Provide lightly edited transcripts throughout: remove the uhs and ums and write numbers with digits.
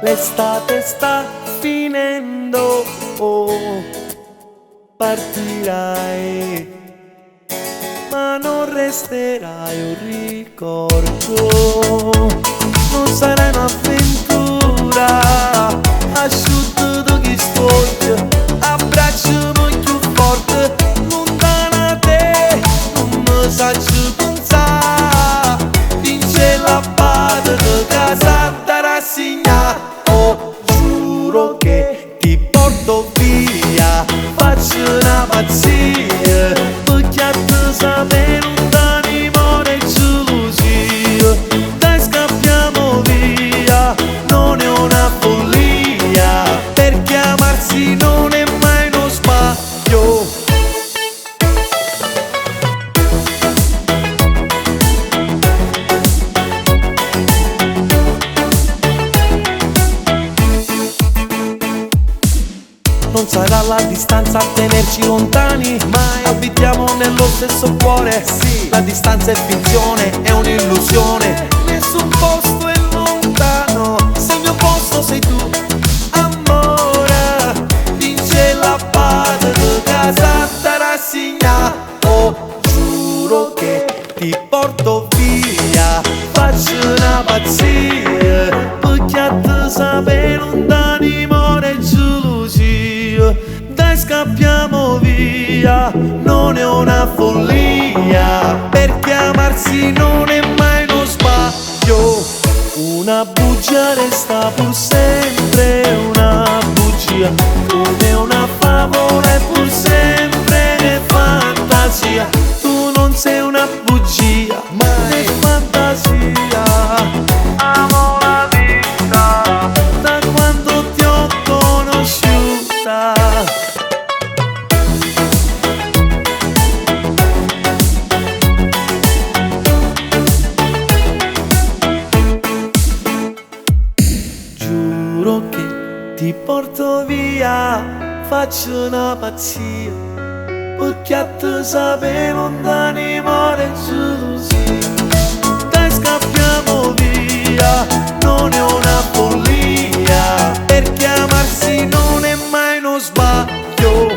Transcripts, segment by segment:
L'estate sta finendo, oh, partirai, ma non resterai un ricordo. Non sarai un'avventura, asciutto tu chi sfoglia, abbracciami più forte, lontana da te, non mi saggio pensare, vince la battaglia di casa da rassegnare. Oh, giuro che ti porto via, faccio una pazzia, perché a te sapere non t'animore e gelosia. Dai scappiamo via, non è una follia, perché amarsi non è mai uno sbaglio. Non sarà la distanza a tenerci lontani, mai abitiamo nello stesso cuore. Sì, la distanza è finzione, è un'illusione. Nessun posto è lontano, se il mio posto sei tu, amore. Vince la pace di casa da rassegnare. Oh, giuro che ti porto via, faccio una pazzia, perché a te sapere non d'animore e gelosia. Dai scappiamo via, non è una follia, perché amarsi non è mai uno sbaglio. Una bugia resta pur sempre una bugia, come una favola è pur sempre fantasia. Tu non sei una bugia, ma è fantasia. Amo la vita da quando ti ho conosciuta. Giuro che ti porto via, faccio una pazzia, perché a te sapere non d'animore e gelosia. Dai scappiamo via, non è una follia, perché amarsi non è mai uno sbaglio.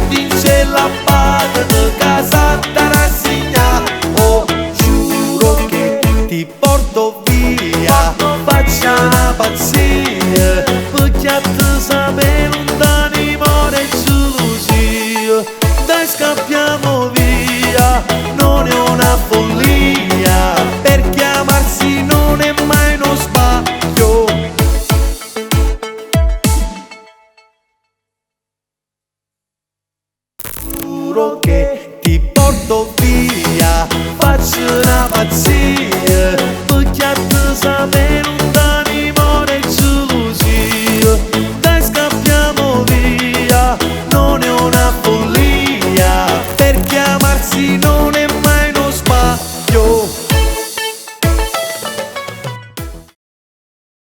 Vince la pace di casa da rassegnare. Oh, giuro che ti porto via, faccio una pazzia, perché a te sapere non d'animore e gelosia. Dai scappiamo via, non è una follia, perché amarsi non è mai uno sbaglio. Giuro che ti porto